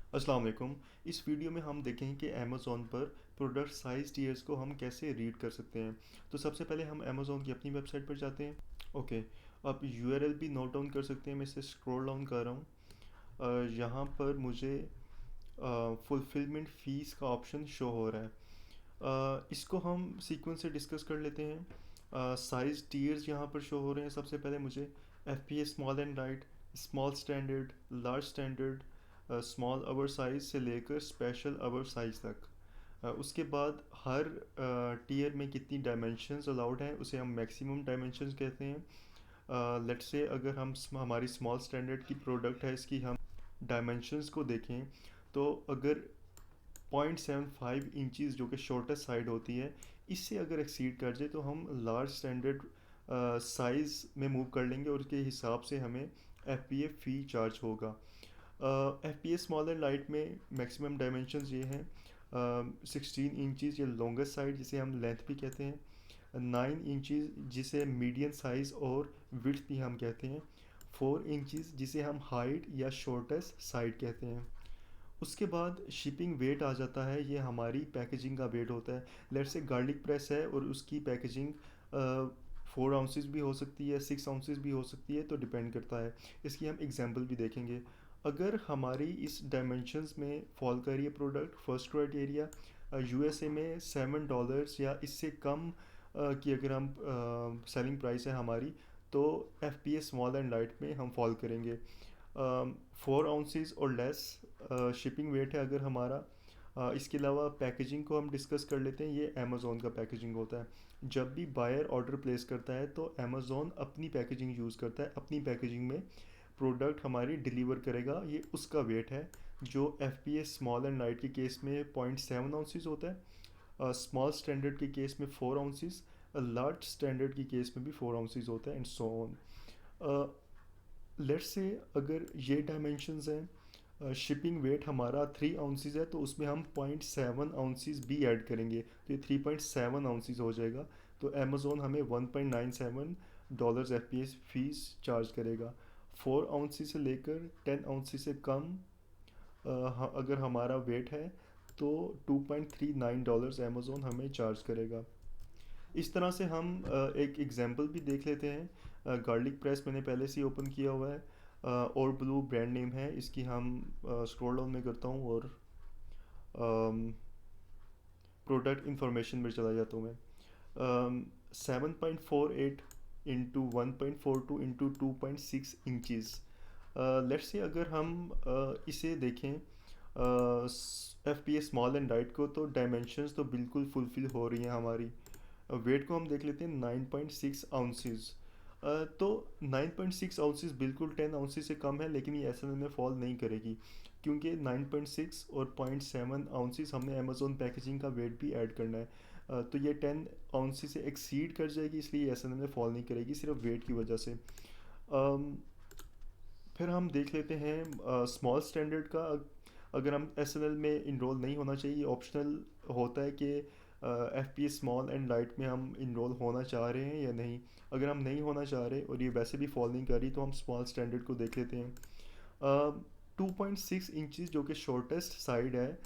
अस्सलाम वालेकुम। इस वीडियो में हम देखेंगे कि अमेज़न पर प्रोडक्ट साइज़ टियर्स को हम कैसे रीड कर सकते हैं। तो सबसे पहले हम अमेज़न की अपनी वेबसाइट पर जाते हैं। ओके, आप यूआरएल भी नोट डाउन कर सकते हैं। मैं इसे स्क्रॉल डाउन कर रहा हूँ। यहाँ पर मुझे फुलफिलमेंट फ़ीस का ऑप्शन शो हो रहा है। इसको हम सीक्वेंस से डिस्कस कर लेते हैं। साइज़ टियर्स यहाँ पर शो हो रहे हैं। सबसे पहले मुझे FPS small and light, small standard, large standard, small our size से लेकर स्पेशल अवर साइज़ तक। उसके बाद हर टियर में कितनी डायमेंशंस अलाउड हैं उसे हम मैक्सिमम डायमेंशंस कहते हैं। लेट्स से अगर हम हमारी स्मॉल स्टैंडर्ड की प्रोडक्ट है, इसकी हम डायमेंशंस को देखें तो अगर 0.75 इंचज़ जो कि शॉर्टेस्ट साइड होती है, इससे अगर एक्सीड कर जाए तो हम लार्ज स्टैंडर्ड साइज़ में मूव कर लेंगे और उसके हिसाब से हमें F P A fee charge होगा। F P A small and light में मैक्सिमम डायमेंशंस ये हैं 16 इंचज़ या लॉन्गेस्ट साइड जिसे हम लेंथ भी कहते हैं, 9 इंचज़ जिसे मीडियम साइज़ और विड्थ भी हम कहते हैं, 4 इंचज़ जिसे हम हाइट या शॉर्टेस्ट साइड कहते हैं। उसके बाद शिपिंग वेट आ जाता है, ये हमारी पैकेजिंग का वेट होता है। लेट्स से गार्लिक प्रेस है और उसकी पैकेजिंग 4 आउंसेस भी हो सकती है, 6 आउंसेस भी हो सकती है, तो डिपेंड करता है। इसकी हम एग्जांपल भी देखेंगे। अगर हमारी इस डायमेंशंस में फॉल कर रही है प्रोडक्ट, फर्स्ट क्राइटेरिया यूएसए में $7 या इससे कम की अगर हम सेलिंग प्राइस है हमारी, तो F P S small and light में हम फॉल करेंगे। 4 आउंसेस और लेस शिपिंग वेट है अगर हमारा। इसके अलावा पैकेजिंग को हम डिस्कस कर लेते हैं। ये अमेज़ोन का पैकेजिंग होता है। जब भी बायर ऑर्डर प्लेस करता है तो अमेज़ोन अपनी पैकेजिंग यूज़ करता है, अपनी पैकेजिंग में प्रोडक्ट हमारी डिलीवर करेगा, ये उसका वेट है। जो F P S small and light के केस में 0.7 आउंसेस होता है, स्मॉल स्टैंडर्ड के केस में 4 आउंसेस, लार्ज स्टैंडर्ड के केस में भी 4 आउंसेस होता है, and so on. Let's say अगर ये डायमेंशंस हैं, शिपिंग वेट हमारा 3 आउंसेस है तो उसमें हम 0.7 आउंसेस भी ऐड करेंगे तो ये 3.7 आउंसेस हो जाएगा। तो अमेज़ोन हमें $1.97 F P S fees charge करेगा। 4 आउंसेस से लेकर 10 आउंसेस से कम अगर हमारा वेट है तो $2.39 अमेज़ोन हमें चार्ज करेगा। इस तरह से हम एक एग्जांपल भी देख लेते हैं। गार्लिक प्रेस मैंने पहले से ही ओपन किया हुआ है, और ब्लू ब्रांड नेम है इसकी। हम स्क्रॉल डाउन में करता हूँ और प्रोडक्ट इंफॉर्मेशन में चला जाता हूँ मैं। 7.48 into 1.42 into 2.6 inches. Let's say अगर हम इसे देखें F P S small and light को, तो डायमेंशंस तो बिल्कुल फुलफिल हो रही हैं हमारी। वेट को हम देख लेते हैं 9.6 आउंसेस। तो 9.6 आउंसेस बिल्कुल 10 आउंसेस से कम है, लेकिन ये एस एन एल में फॉल नहीं करेगी क्योंकि 9.6 और 0.7 आउंसेस हमने अमेज़ोन पैकेजिंग का वेट भी ऐड करना है। तो ये 10 आउंसेस से एक्सीड कर जाएगी, इसलिए एस एन एल में फॉल नहीं करेगी सिर्फ वेट की वजह से। फिर हम देख लेते हैं स्मॉल स्टैंडर्ड का। अगर हम एस एन एल में इनरोल नहीं होना चाहिए, ऑप्शनल होता है कि F P S small and light में हम इनरोल होना चाह रहे हैं या नहीं। अगर हम नहीं होना चाह रहे और ये वैसे भी फॉल नहीं कर रही तो हम स्मॉल स्टैंडर्ड को देख लेते हैं। 2.6 इंचज़ जो कि शॉर्टेस्ट साइड है,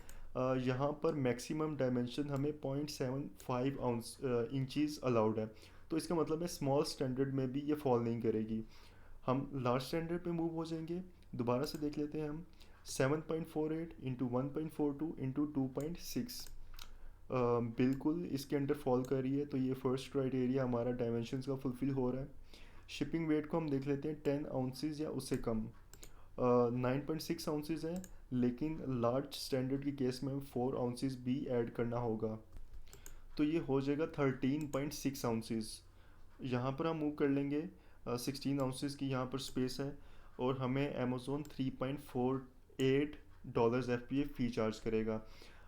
यहाँ पर मैक्सिमम डायमेंशन हमें 0.75 इंचज़ अलाउड है। तो इसका मतलब है स्मॉल स्टैंडर्ड में भी ये फॉल नहीं करेगी। हम लार्ज स्टैंडर्ड पे मूव हो जाएंगे। दोबारा से देख लेते हैं हम। 7.48 इंटू 1.42 इंटू 2.6 बिल्कुल इसके अंडर फॉल कर रही है, तो ये फर्स्ट क्राइटेरिया हमारा डायमेंशंस का फुलफिल हो रहा है। शिपिंग वेट को हम देख लेते हैं 10 आउंसेस या उससे कम। 9.6 आउंसेस है, लेकिन लार्ज स्टैंडर्ड के केस में 4 आउंसेस भी ऐड करना होगा, तो ये हो जाएगा 13.6 आउंसेस। यहाँ पर हम मूव कर लेंगे। 16 आउंसेस की यहाँ पर स्पेस है और हमें Amazon $3.48 F P A fee charge करेगा।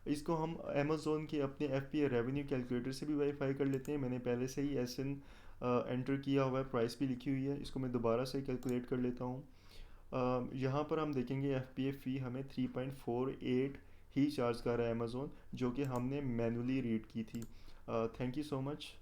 इसको हम अमेज़ोन के अपने F P a revenue calculator से भी वेरीफाई कर लेते हैं। मैंने पहले से ही एस एन एंटर किया हुआ है, प्राइस भी लिखी हुई है। इसको मैं दोबारा से कैलकुलेट कर लेता हूँ। यहाँ पर हम देखेंगे एफ पी ए फ़ी हमें 3.48 ही चार्ज कर रहा है अमेज़ोन, जो कि हमने मैनुअली रीड की थी। Thank you so much.